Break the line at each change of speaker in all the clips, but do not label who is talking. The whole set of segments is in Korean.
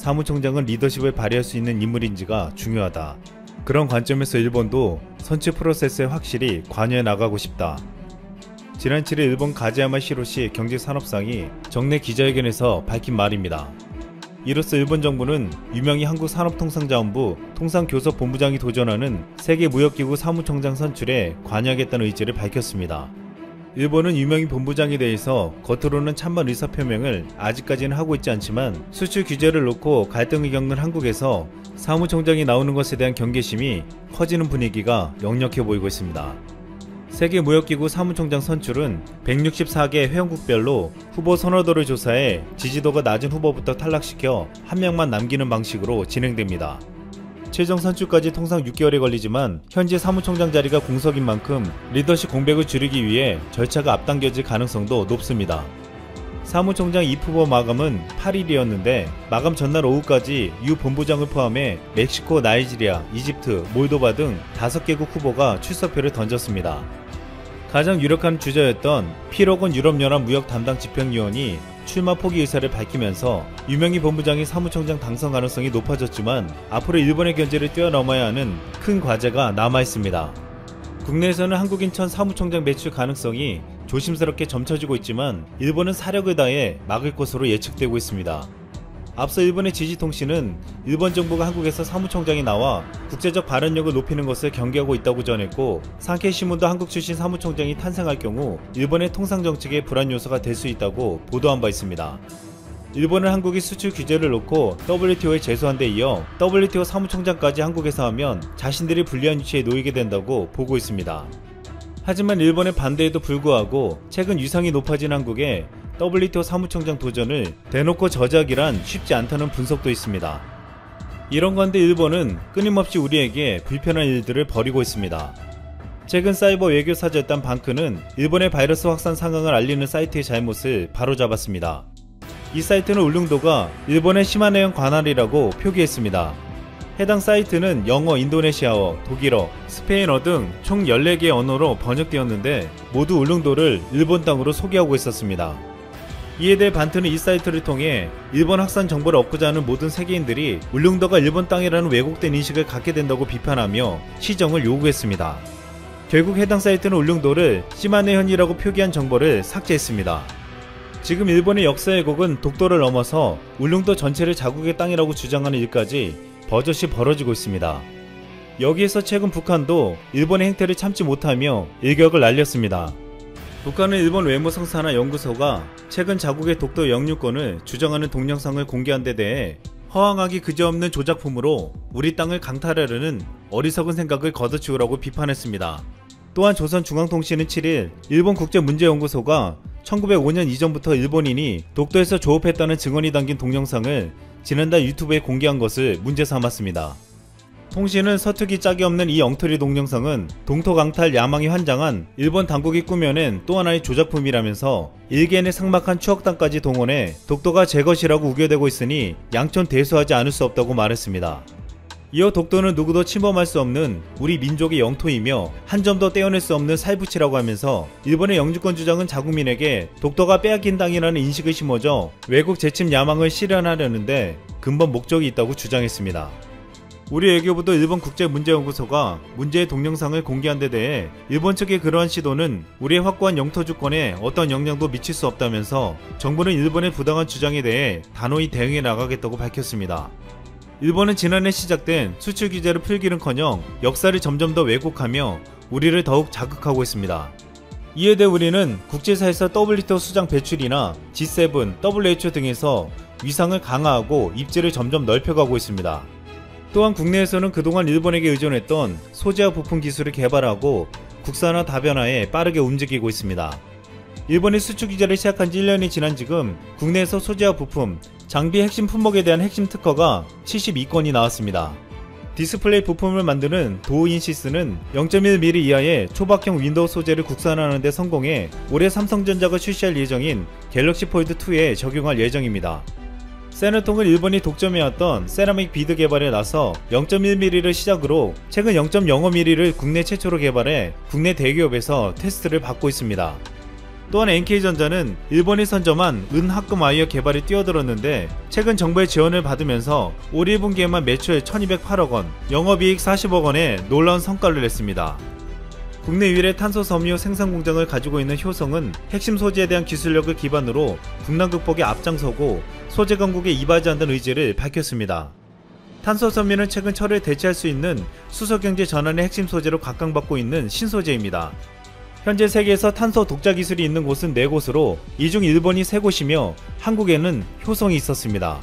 사무총장은 리더십을 발휘할 수 있는 인물인지가 중요하다. 그런 관점에서 일본도 선취 프로세스에 확실히 관여해 나가고 싶다. 지난 7일 일본 가지야마 히로시 경제산업상이 정례 기자회견에서 밝힌 말입니다. 이로써 일본 정부는 유명희 한국산업통상자원부 통상교섭본부장이 도전하는 세계무역기구 사무총장 선출에 관여하겠다는 의지를 밝혔습니다. 일본은 유명희 본부장에 대해서 겉으로는 찬반 의사표명을 아직까지는 하고 있지 않지만 수출 규제를 놓고 갈등을 겪는 한국에서 사무총장이 나오는 것에 대한 경계심이 커지는 분위기가 역력해 보이고 있습니다. 세계무역기구 사무총장 선출은 164개 회원국별로 후보 선호도를 조사해 지지도가 낮은 후보부터 탈락시켜 한 명만 남기는 방식으로 진행됩니다. 최종 선출까지 통상 6개월이 걸리지만 현재 사무총장 자리가 공석인 만큼 리더십 공백을 줄이기 위해 절차가 앞당겨질 가능성도 높습니다. 사무총장 입후보 마감은 8일이었는데 마감 전날 오후까지 유 본부장을 포함해 멕시코, 나이지리아, 이집트, 몰도바 등 5개국 후보가 출석표를 던졌습니다. 가장 유력한 주자였던 피로건 유럽연합 무역 담당 집행위원이 출마 포기 의사를 밝히면서 유명희 본부장이 사무총장 당선 가능성이 높아졌지만 앞으로 일본의 견제를 뛰어넘어야 하는 큰 과제가 남아있습니다. 국내에서는 한국인 첫 사무총장 배출 가능성이 조심스럽게 점쳐지고 있지만 일본은 사력을 다해 막을 것으로 예측되고 있습니다. 앞서 일본의 지지통신은 일본 정부가 한국에서 사무총장이 나와 국제적 발언력을 높이는 것을 경계하고 있다고 전했고, 산케이신문도 한국 출신 사무총장이 탄생할 경우 일본의 통상정책의 불안 요소가 될 수 있다고 보도한 바 있습니다. 일본은 한국이 수출 규제를 놓고 WTO에 제소한 데 이어 WTO 사무총장까지 한국에서 하면 자신들이 불리한 위치에 놓이게 된다고 보고 있습니다. 하지만 일본의 반대에도 불구하고 최근 위상이 높아진 한국에 WTO 사무총장 도전을 대놓고 저지하기란 쉽지 않다는 분석도 있습니다. 이런 가운데 일본은 끊임없이 우리에게 불편한 일들을 벌이고 있습니다. 최근 사이버 외교 사절단 방크는 일본의 바이러스 확산 상황을 알리는 사이트의 잘못을 바로잡았습니다. 이 사이트는 울릉도가 일본의 시마네현 관할이라고 표기했습니다. 해당 사이트는 영어, 인도네시아어, 독일어, 스페인어 등 총 14개의 언어로 번역되었는데 모두 울릉도를 일본 땅으로 소개하고 있었습니다. 이에 대해 반트는 이 사이트를 통해 일본 확산 정보를 얻고자 하는 모든 세계인들이 울릉도가 일본 땅이라는 왜곡된 인식을 갖게 된다고 비판하며 시정을 요구했습니다. 결국 해당 사이트는 울릉도를 시마네현이라고 표기한 정보를 삭제했습니다. 지금 일본의 역사 왜곡은 독도를 넘어서 울릉도 전체를 자국의 땅이라고 주장하는 일까지 버젓이 벌어지고 있습니다. 여기에서 최근 북한도 일본의 행태를 참지 못하며 일격을 날렸습니다. 북한은 일본 외무성사나 연구소가 최근 자국의 독도 영유권을 주장하는 동영상을 공개한 데 대해 허황하기 그지없는 조작품으로 우리 땅을 강탈하려는 어리석은 생각을 걷어치우라고 비판했습니다. 또한 조선중앙통신은 7일 일본 국제문제연구소가 1905년 이전부터 일본인이 독도에서 조업했다는 증언이 담긴 동영상을 지난달 유튜브에 공개한 것을 문제 삼았습니다. 통신은 서투기 짝이 없는 이 엉터리 동영상은 동토강탈 야망이 환장한 일본 당국이 꾸며낸 또 하나의 조작품이라면서 일개인의 삭막한 추억담까지 동원해 독도가 제 것이라고 우겨대고 있으니 양천 대수하지 않을 수 없다고 말했습니다. 이어 독도는 누구도 침범할 수 없는 우리 민족의 영토이며 한 점도 떼어낼 수 없는 살부치라고 하면서 일본의 영주권 주장은 자국민에게 독도가 빼앗긴 땅이라는 인식을 심어줘 외국 재침 야망을 실현하려는데 근본 목적이 있다고 주장했습니다. 우리 외교부도 일본 국제문제연구소가 문제의 동영상을 공개한 데 대해 일본 측의 그러한 시도는 우리의 확고한 영토 주권에 어떤 영향도 미칠 수 없다면서 정부는 일본의 부당한 주장에 대해 단호히 대응해 나가겠다고 밝혔습니다. 일본은 지난해 시작된 수출 규제를 풀기는커녕 역사를 점점 더 왜곡하며 우리를 더욱 자극하고 있습니다. 이에 대해 우리는 국제사에서 WTO 수장 배출이나 G7, WHO 등에서 위상을 강화하고 입지를 점점 넓혀가고 있습니다. 또한 국내에서는 그동안 일본에게 의존했던 소재와 부품 기술을 개발하고 국산화 다변화에 빠르게 움직이고 있습니다. 일본이 수출 규제를 시작한 지 1년이 지난 지금 국내에서 소재와 부품, 장비 핵심 품목에 대한 핵심 특허가 72건이 나왔습니다. 디스플레이 부품을 만드는 도우인시스는 0.1mm 이하의 초박형 윈도우 소재를 국산화하는 데 성공해 올해 삼성전자가 출시할 예정인 갤럭시 폴드2에 적용할 예정입니다. 세너통은 일본이 독점해왔던 세라믹 비드 개발에 나서 0.1mm를 시작으로 최근 0.05mm를 국내 최초로 개발해 국내 대기업에서 테스트를 받고 있습니다. 또한 NK전자는 일본이 선점한 은합금 와이어 개발에 뛰어들었는데 최근 정부의 지원을 받으면서 올 1분기에만 매출 1208억원, 영업이익 40억원의 놀라운 성과를 냈습니다. 국내 유일의 탄소 섬유 생산 공장을 가지고 있는 효성은 핵심 소재에 대한 기술력을 기반으로 국난 극복에 앞장서고 소재 건국에 이바지한다는 의지를 밝혔습니다. 탄소 섬유는 최근 철을 대체할 수 있는 수소 경제 전환의 핵심 소재로 각광받고 있는 신소재입니다. 현재 세계에서 탄소 독자 기술이 있는 곳은 4곳으로 이 중 일본이 3곳이며 한국에는 효성이 있었습니다.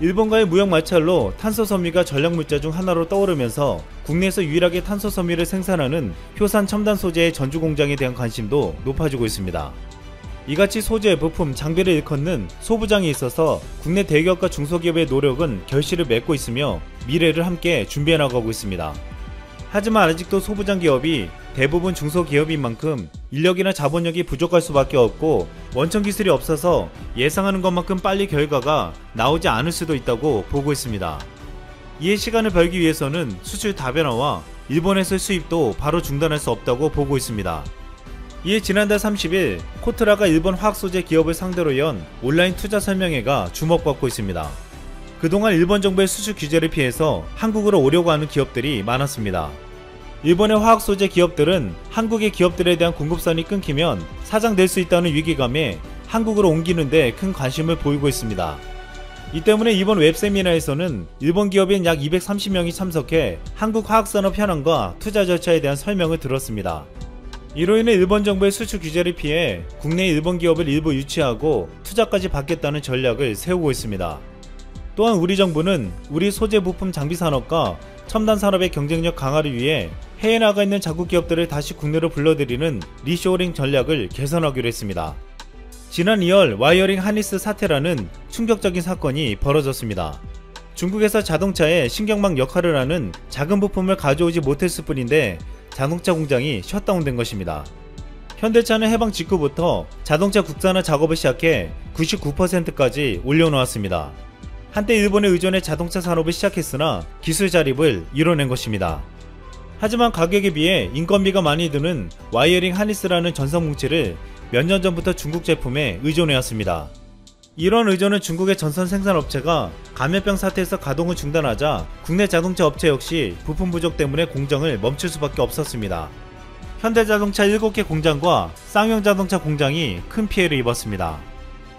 일본과의 무역 마찰로 탄소 섬유가 전략 물자 중 하나로 떠오르면서 국내에서 유일하게 탄소 섬유를 생산하는 효산 첨단 소재의 전주 공장에 대한 관심도 높아지고 있습니다. 이같이 소재, 부품, 장비를 일컫는 소부장이 있어서 국내 대기업과 중소기업의 노력은 결실을 맺고 있으며 미래를 함께 준비해 나가고 있습니다. 하지만 아직도 소부장 기업이 대부분 중소기업인 만큼 인력이나 자본력이 부족할 수밖에 없고 원천 기술이 없어서 예상하는 것만큼 빨리 결과가 나오지 않을 수도 있다고 보고 있습니다. 이에 시간을 벌기 위해서는 수출 다변화와 일본에서의 수입도 바로 중단할 수 없다고 보고 있습니다. 이에 지난달 30일 코트라가 일본 화학소재 기업을 상대로 연 온라인 투자 설명회가 주목받고 있습니다. 그동안 일본 정부의 수출 규제를 피해서 한국으로 오려고 하는 기업들이 많았습니다. 일본의 화학소재 기업들은 한국의 기업들에 대한 공급선이 끊기면 사장될 수 있다는 위기감에 한국으로 옮기는 데 큰 관심을 보이고 있습니다. 이 때문에 이번 웹세미나에서는 일본 기업인 약 230명이 참석해 한국 화학산업 현황과 투자 절차에 대한 설명을 들었습니다. 이로 인해 일본 정부의 수출 규제를 피해 국내 일본 기업을 일부 유치하고 투자까지 받겠다는 전략을 세우고 있습니다. 또한 우리 정부는 우리 소재 부품 장비 산업과 첨단 산업의 경쟁력 강화를 위해 해외에 나가 있는 자국 기업들을 다시 국내로 불러들이는 리쇼어링 전략을 개선하기로 했습니다. 지난 2월 와이어링 하니스 사태라는 충격적인 사건이 벌어졌습니다. 중국에서 자동차에 신경망 역할을 하는 작은 부품을 가져오지 못했을 뿐인데 자동차 공장이 셧다운된 것입니다. 현대차는 해방 직후부터 자동차 국산화 작업을 시작해 99%까지 올려놓았습니다. 한때 일본에 의존해 자동차 산업을 시작했으나 기술 자립을 이뤄낸 것입니다. 하지만 가격에 비해 인건비가 많이 드는 와이어링 하니스라는 전선 뭉치를 몇 년 전부터 중국 제품에 의존해왔습니다. 이런 의존은 중국의 전선 생산업체가 감염병 사태에서 가동을 중단하자 국내 자동차 업체 역시 부품 부족 때문에 공정을 멈출 수밖에 없었습니다. 현대자동차 7개 공장과 쌍용자동차 공장이 큰 피해를 입었습니다.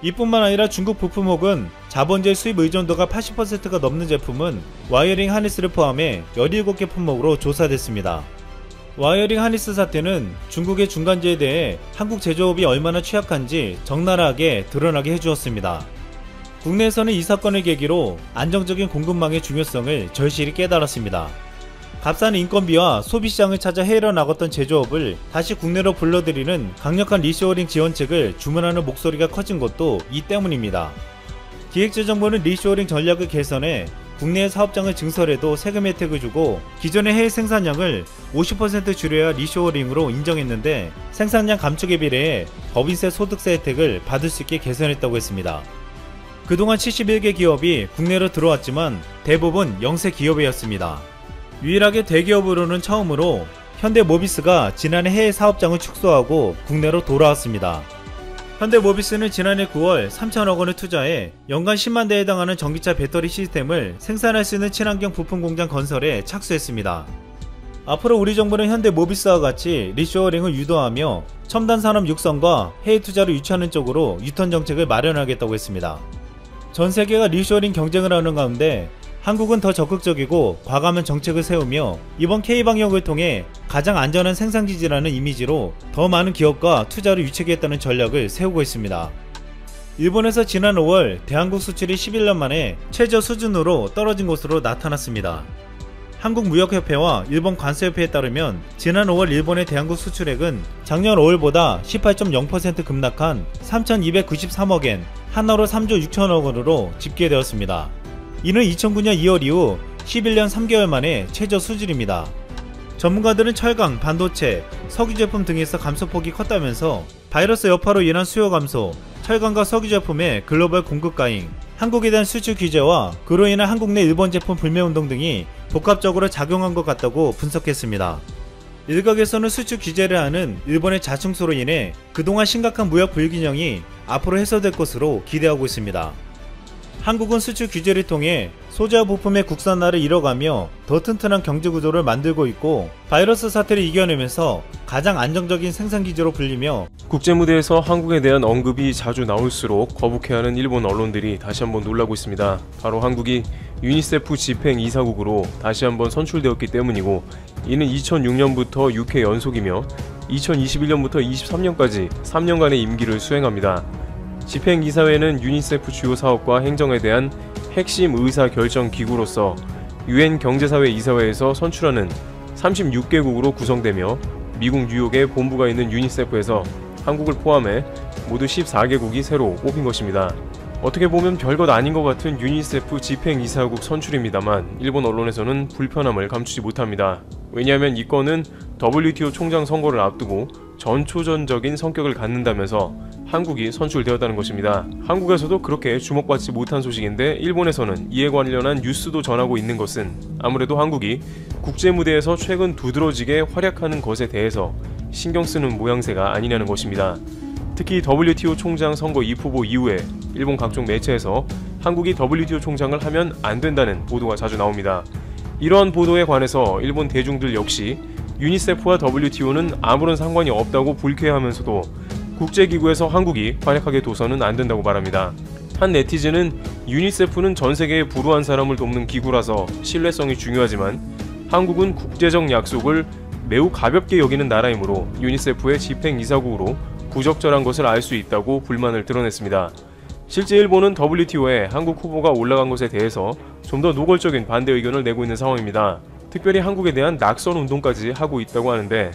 이뿐만 아니라 중국 부품혹은 자본주의 수입 의존도가 80%가 넘는 제품은 와이어링 하니스를 포함해 17개 품목으로 조사됐습니다. 와이어링 하니스 사태는 중국의 중간재에 대해 한국 제조업이 얼마나 취약한지 적나라하게 드러나게 해주었습니다. 국내에서는 이 사건을 계기로 안정적인 공급망의 중요성을 절실히 깨달았습니다. 값싼 인건비와 소비시장을 찾아 해외로 나갔던 제조업을 다시 국내로 불러들이는 강력한 리쇼어링 지원책을 주문하는 목소리가 커진 것도 이 때문입니다. 기획재정부는 리쇼어링 전략을 개선해 국내의 사업장을 증설해도 세금 혜택을 주고 기존의 해외 생산량을 50% 줄여야 리쇼어링으로 인정했는데 생산량 감축에 비례해 법인세 소득세 혜택을 받을 수 있게 개선했다고 했습니다. 그동안 71개 기업이 국내로 들어왔지만 대부분 영세 기업이었습니다. 유일하게 대기업으로는 처음으로 현대모비스가 지난해 해외 사업장을 축소하고 국내로 돌아왔습니다. 현대모비스는 지난해 9월 3천억원을 투자해 연간 10만 대에 해당하는 전기차 배터리 시스템을 생산할 수 있는 친환경 부품 공장 건설에 착수했습니다. 앞으로 우리 정부는 현대모비스와 같이 리쇼어링을 유도하며 첨단 산업 육성과 해외 투자를 유치하는 쪽으로 유턴 정책을 마련하겠다고 했습니다. 전 세계가 리쇼어링 경쟁을 하는 가운데 한국은 더 적극적이고 과감한 정책을 세우며 이번 K방역을 통해 가장 안전한 생산기지라는 이미지로 더 많은 기업과 투자를 유치하겠다는 전략을 세우고 있습니다. 일본에서 지난 5월 대한국 수출이 11년 만에 최저 수준으로 떨어진 것으로 나타났습니다. 한국무역협회와 일본 관세협회에 따르면 지난 5월 일본의 대한국 수출액은 작년 5월보다 18.0% 급락한 3,293억엔, 한화로 3조 6천억원으로 집계되었습니다. 이는 2009년 2월 이후 11년 3개월 만에 최저 수준입니다. 전문가들은 철강, 반도체, 석유 제품 등에서 감소폭이 컸다면서 바이러스 여파로 인한 수요 감소, 철강과 석유 제품의 글로벌 공급 과잉, 한국에 대한 수출 규제와 그로 인한 한국 내 일본 제품 불매운동 등이 복합적으로 작용한 것 같다고 분석했습니다. 일각에서는 수출 규제를 하는 일본의 자충수로 인해 그동안 심각한 무역 불균형이 앞으로 해소될 것으로 기대하고 있습니다. 한국은 수출 규제를 통해 소재와 부품의 국산화를 이뤄가며 더 튼튼한 경제구조를 만들고 있고 바이러스 사태를 이겨내면서 가장 안정적인 생산기지로 불리며
국제무대에서 한국에 대한 언급이 자주 나올수록 거북해하는 일본 언론들이 다시 한번 놀라고 있습니다. 바로 한국이 유니세프 집행 이사국으로 다시 한번 선출되었기 때문이고, 이는 2006년부터 6회 연속이며 2021년부터 23년까지 3년간의 임기를 수행합니다. 집행이사회는 유니세프 주요 사업과 행정에 대한 핵심 의사 결정 기구로서 UN 경제사회 이사회에서 선출하는 36개국으로 구성되며, 미국 뉴욕에 본부가 있는 유니세프에서 한국을 포함해 모두 14개국이 새로 뽑힌 것입니다. 어떻게 보면 별것 아닌 것 같은 유니세프 집행이사국 선출입니다만, 일본 언론에서는 불편함을 감추지 못합니다. 왜냐하면 이 건은 WTO 총장 선거를 앞두고 전초전적인 성격을 갖는다면서 한국이 선출되었다는 것입니다. 한국에서도 그렇게 주목받지 못한 소식인데, 일본에서는 이에 관련한 뉴스도 전하고 있는 것은 아무래도 한국이 국제무대에서 최근 두드러지게 활약하는 것에 대해서 신경 쓰는 모양새가 아니냐는 것입니다. 특히 WTO 총장 선거 후보 이후에 일본 각종 매체에서 한국이 WTO 총장을 하면 안 된다는 보도가 자주 나옵니다. 이러한 보도에 관해서 일본 대중들 역시 유니세프와 WTO는 아무런 상관이 없다고 불쾌해하면서도 국제기구에서 한국이 활약하게 둬서는 안 된다고 말합니다. 한 네티즌은 유니세프는 전세계의 불우한 사람을 돕는 기구라서 신뢰성이 중요하지만 한국은 국제적 약속을 매우 가볍게 여기는 나라이므로 유니세프의 집행이사국으로 부적절한 것을 알 수 있다고 불만을 드러냈습니다. 실제 일본은 WTO에 한국 후보가 올라간 것에 대해서 좀 더 노골적인 반대 의견을 내고 있는 상황입니다. 특별히 한국에 대한 낙선 운동까지 하고 있다고 하는데,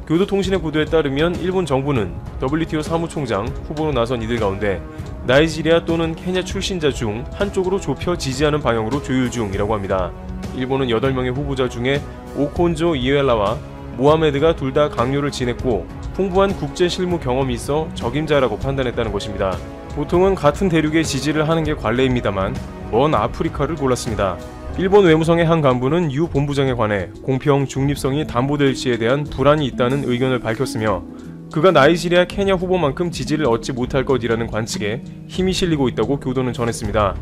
교도통신의 보도에 따르면 일본 정부는 WTO 사무총장 후보로 나선 이들 가운데 나이지리아 또는 케냐 출신자 중 한쪽으로 좁혀 지지하는 방향으로 조율 중이라고 합니다. 일본은 8명의 후보자 중에 오콘조 이에라와 모하메드가 둘 다 강요를 지냈고 풍부한 국제 실무 경험이 있어 적임자라고 판단했다는 것입니다. 보통은 같은 대륙에 지지를 하는 게 관례입니다만 먼 아프리카를 골랐습니다. 일본 외무성의 한 간부는 유 본부장에 관해 공평 중립성이 담보될지에 대한 불안이 있다는 의견을 밝혔으며, 그가 나이지리아 케냐 후보만큼 지지를 얻지 못할 것이라는 관측에 힘이 실리고 있다고 교도는 전했습니다.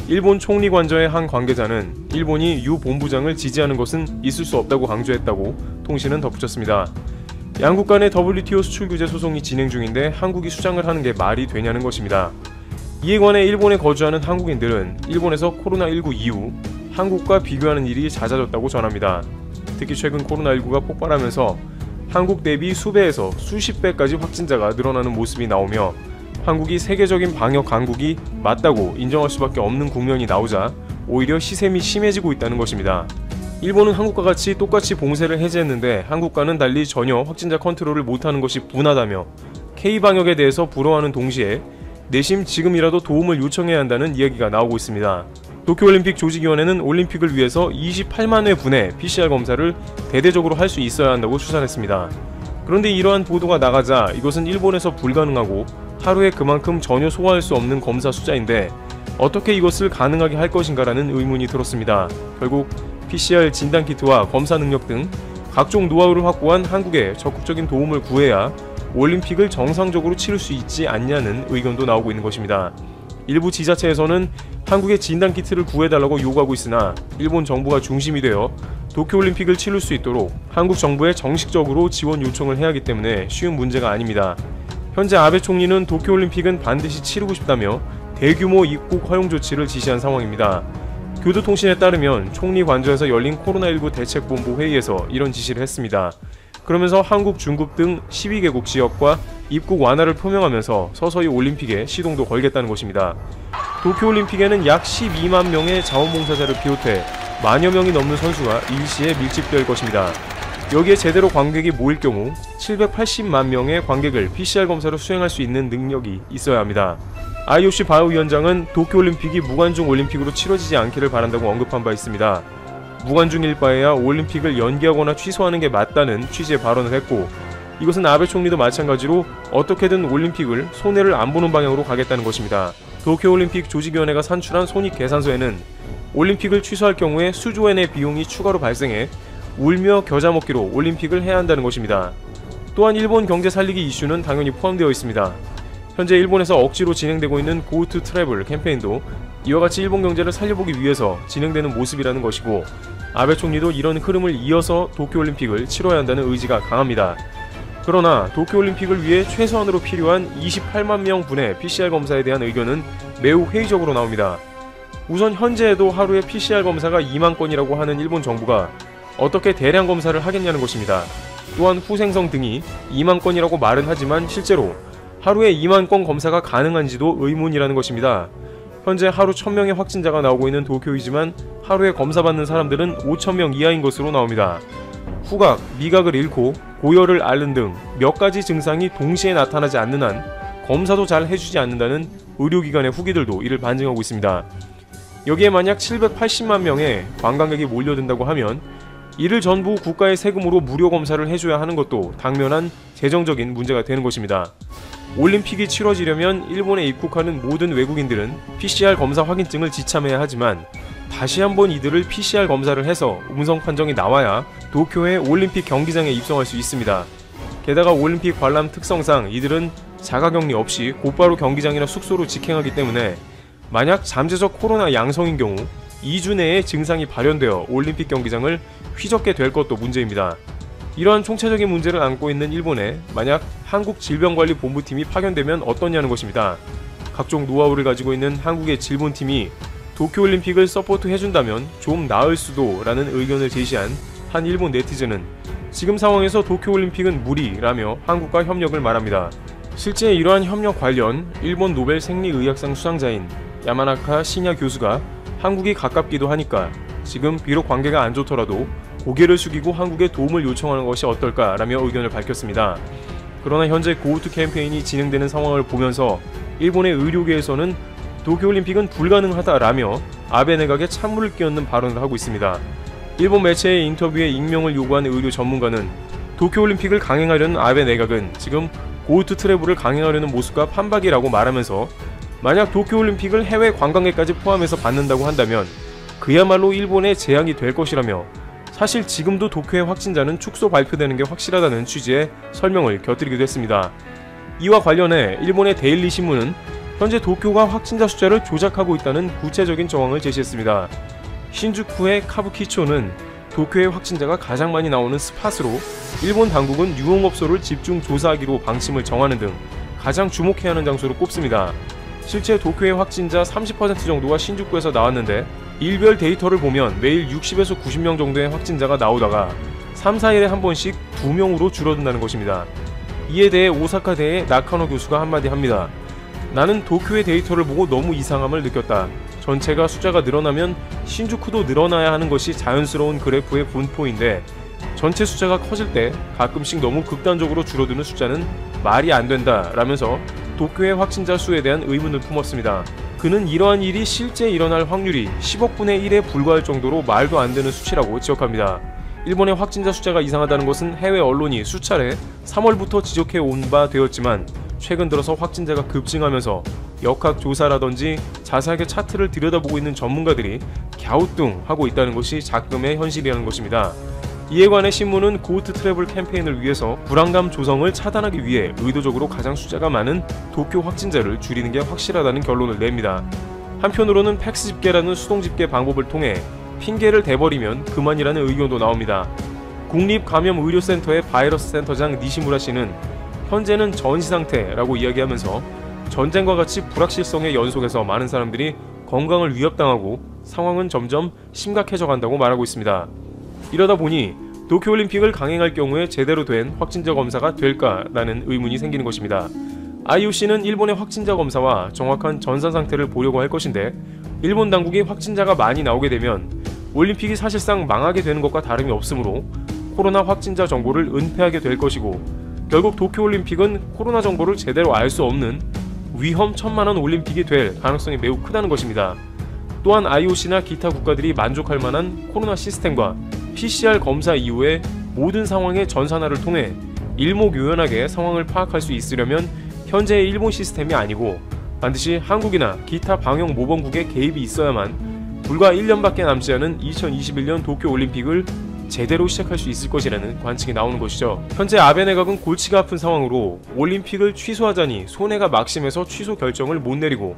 일본 총리 관저의 한 관계자는 일본이 유 본부장을 지지하는 것은 있을 수 없다고 강조했다고 통신은 덧붙였습니다. 양국 간의 WTO 수출 규제 소송이 진행 중인데 한국이 수장을 하는 게 말이 되냐는 것입니다. 이에 관해 일본에 거주하는 한국인들은 일본에서 코로나19 이후 한국과 비교하는 일이 잦아졌다고 전합니다. 특히 최근 코로나19가 폭발하면서 한국 대비 수배에서 수십 배까지 확진자가 늘어나는 모습이 나오며, 한국이 세계적인 방역 강국이 맞다고 인정할 수밖에 없는 국면이 나오자 오히려 시샘이 심해지고 있다는 것입니다. 일본은 한국과 같이 똑같이 봉쇄를 해제했는데 한국과는 달리 전혀 확진자 컨트롤을 못하는 것이 분하다며 K방역에 대해서 부러워하는 동시에 내심 지금이라도 도움을 요청해야 한다는 이야기가 나오고 있습니다. 도쿄올림픽 조직위원회는 올림픽을 위해서 28만 회 분의 PCR 검사를 대대적으로 할 수 있어야 한다고 추산했습니다. 그런데 이러한 보도가 나가자 이것은 일본에서 불가능하고 하루에 그만큼 전혀 소화할 수 없는 검사 숫자인데 어떻게 이것을 가능하게 할 것인가라는 의문이 들었습니다. 결국 PCR 진단키트와 검사 능력 등 각종 노하우를 확보한 한국에 적극적인 도움을 구해야 올림픽을 정상적으로 치를 수 있지 않냐는 의견도 나오고 있는 것입니다. 일부 지자체에서는 한국의 진단키트를 구해달라고 요구하고 있으나 일본 정부가 중심이 되어 도쿄올림픽을 치를 수 있도록 한국 정부에 정식적으로 지원 요청을 해야 하기 때문에 쉬운 문제가 아닙니다. 현재 아베 총리는 도쿄올림픽은 반드시 치르고 싶다며 대규모 입국 허용 조치를 지시한 상황입니다. 교도통신에 따르면 총리 관저에서 열린 코로나19 대책본부 회의에서 이런 지시를 했습니다. 그러면서 한국, 중국 등 12개국 지역과 입국 완화를 표명하면서 서서히 올림픽에 시동도 걸겠다는 것입니다. 도쿄올림픽에는 약 12만 명의 자원봉사자를 비롯해 만여 명이 넘는 선수가 일시에 밀집될 것입니다. 여기에 제대로 관객이 모일 경우 780만 명의 관객을 PCR 검사로 수행할 수 있는 능력이 있어야 합니다. IOC 바흐 위원장은 도쿄올림픽이 무관중 올림픽으로 치러지지 않기를 바란다고 언급한 바 있습니다. 무관중일 바에야 올림픽을 연기하거나 취소하는 게 맞다는 취지의 발언을 했고, 이것은 아베 총리도 마찬가지로 어떻게든 올림픽을 손해를 안 보는 방향으로 가겠다는 것입니다. 도쿄올림픽 조직위원회가 산출한 손익 계산서에는 올림픽을 취소할 경우에 수조 엔의 비용이 추가로 발생해 울며 겨자 먹기로 올림픽을 해야 한다는 것입니다. 또한 일본 경제 살리기 이슈는 당연히 포함되어 있습니다. 현재 일본에서 억지로 진행되고 있는 고투 트래블 캠페인도 이와 같이 일본 경제를 살려보기 위해서 진행되는 모습이라는 것이고, 아베 총리도 이런 흐름을 이어서 도쿄올림픽을 치러야 한다는 의지가 강합니다. 그러나 도쿄올림픽을 위해 최소한으로 필요한 28만 명 분의 PCR 검사에 대한 의견은 매우 회의적으로 나옵니다. 우선 현재에도 하루에 PCR 검사가 2만 건이라고 하는 일본 정부가 어떻게 대량 검사를 하겠냐는 것입니다. 또한 후생성 등이 2만 건이라고 말은 하지만 실제로 하루에 2만 건 검사가 가능한지도 의문이라는 것입니다. 현재 하루 1000명의 확진자가 나오고 있는 도쿄이지만 하루에 검사받는 사람들은 5000명 이하인 것으로 나옵니다. 후각, 미각을 잃고 고열을 앓는 등 몇 가지 증상이 동시에 나타나지 않는 한 검사도 잘 해주지 않는다는 의료기관의 후기들도 이를 반증하고 있습니다. 여기에 만약 780만 명의 관광객이 몰려든다고 하면 이를 전부 국가의 세금으로 무료 검사를 해줘야 하는 것도 당면한 재정적인 문제가 되는 것입니다. 올림픽이 치러지려면 일본에 입국하는 모든 외국인들은 PCR 검사 확인증을 지참해야 하지만 다시 한번 이들을 PCR 검사를 해서 음성 판정이 나와야 도쿄의 올림픽 경기장에 입성할 수 있습니다. 게다가 올림픽 관람 특성상 이들은 자가격리 없이 곧바로 경기장이나 숙소로 직행하기 때문에 만약 잠재적 코로나 양성인 경우 2주 내에 증상이 발현되어 올림픽 경기장을 휘젓게 될 것도 문제입니다. 이러한 총체적인 문제를 안고 있는 일본에 만약 한국질병관리본부팀이 파견되면 어떠냐는 것입니다. 각종 노하우를 가지고 있는 한국의 질본팀이 도쿄올림픽을 서포트 해준다면 좀 나을 수도 라는 의견을 제시한 한 일본 네티즌은 지금 상황에서 도쿄올림픽은 무리라며 한국과 협력을 말합니다. 실제 이러한 협력 관련 일본 노벨 생리의학상 수상자인 야마나카 시냐 교수가 한국이 가깝기도 하니까 지금 비록 관계가 안 좋더라도 고개를 숙이고 한국에 도움을 요청하는 것이 어떨까라며 의견을 밝혔습니다. 그러나 현재 고우투 캠페인이 진행되는 상황을 보면서 일본의 의료계에서는 도쿄올림픽은 불가능하다라며 아베 내각에 찬물을 끼얹는 발언을 하고 있습니다. 일본 매체의 인터뷰에 익명을 요구한 의료 전문가는 도쿄올림픽을 강행하려는 아베 내각은 지금 고우투 트래블을 강행하려는 모습과 판박이라고 말하면서 만약 도쿄올림픽을 해외 관광객까지 포함해서 받는다고 한다면 그야말로 일본의 재앙이 될 것이라며 사실 지금도 도쿄의 확진자는 축소 발표되는 게 확실하다는 취지의 설명을 곁들이기도 했습니다. 이와 관련해 일본의 데일리 신문은 현재 도쿄가 확진자 숫자를 조작하고 있다는 구체적인 정황을 제시했습니다. 신주쿠의 카부키초는 도쿄의 확진자가 가장 많이 나오는 스팟으로 일본 당국은 유흥업소를 집중 조사하기로 방침을 정하는 등 가장 주목해야 하는 장소로 꼽습니다. 실제 도쿄의 확진자 30% 정도가 신주쿠에서 나왔는데 일별 데이터를 보면 매일 60에서 90명 정도의 확진자가 나오다가 3, 4일에 한 번씩 2명으로 줄어든다는 것입니다. 이에 대해 오사카대의 나카노 교수가 한마디 합니다. 나는 도쿄의 데이터를 보고 너무 이상함을 느꼈다. 전체가 숫자가 늘어나면 신주쿠도 늘어나야 하는 것이 자연스러운 그래프의 분포인데 전체 숫자가 커질 때 가끔씩 너무 극단적으로 줄어드는 숫자는 말이 안 된다 라면서 도쿄의 확진자 수에 대한 의문을 품었습니다. 그는 이러한 일이 실제 일어날 확률이 10억 분의 1에 불과할 정도로 말도 안 되는 수치라고 지적합니다. 일본의 확진자 숫자가 이상하다는 것은 해외 언론이 수차례 3월부터 지적해 온 바 되었지만 최근 들어서 확진자가 급증하면서 역학조사라든지 자세하게 차트를 들여다보고 있는 전문가들이 갸우뚱하고 있다는 것이 작금의 현실이라는 것입니다. 이에 관해 신문은 고우투 트래블 캠페인을 위해서 불안감 조성을 차단하기 위해 의도적으로 가장 숫자가 많은 도쿄 확진자를 줄이는 게 확실하다는 결론을 냅니다. 한편으로는 팩스 집계라는 수동 집계 방법을 통해 핑계를 대버리면 그만이라는 의견도 나옵니다. 국립감염의료센터의 바이러스 센터장 니시무라 씨는 현재는 전시 상태라고 이야기하면서 전쟁과 같이 불확실성의 연속에서 많은 사람들이 건강을 위협당하고 상황은 점점 심각해져 간다고 말하고 있습니다. 이러다 보니 도쿄올림픽을 강행할 경우에 제대로 된 확진자 검사가 될까라는 의문이 생기는 것입니다. IOC는 일본의 확진자 검사와 정확한 전산 상태를 보려고 할 것인데 일본 당국이 확진자가 많이 나오게 되면 올림픽이 사실상 망하게 되는 것과 다름이 없으므로 코로나 확진자 정보를 은폐하게 될 것이고 결국 도쿄올림픽은 코로나 정보를 제대로 알 수 없는 위험천만한 올림픽이 될 가능성이 매우 크다는 것입니다. 또한 IOC나 기타 국가들이 만족할 만한 코로나 시스템과 PCR 검사 이후에 모든 상황의 전산화를 통해 일목요연하게 상황을 파악할 수 있으려면 현재의 일본 시스템이 아니고 반드시 한국이나 기타 방역 모범국의 개입이 있어야만 불과 1년밖에 남지 않은 2021년 도쿄올림픽을 제대로 시작할 수 있을 것이라는 관측이 나오는 것이죠. 현재 아베 내각은 골치가 아픈 상황으로 올림픽을 취소하자니 손해가 막심해서 취소 결정을 못 내리고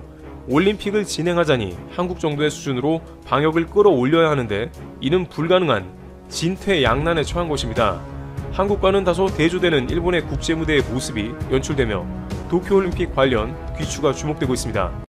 올림픽을 진행하자니 한국 정도의 수준으로 방역을 끌어올려야 하는데 이는 불가능한 진퇴양난에 처한 것입니다. 한국과는 다소 대조되는 일본의 국제무대의 모습이 연출되며 도쿄올림픽 관련 귀추가 주목되고 있습니다.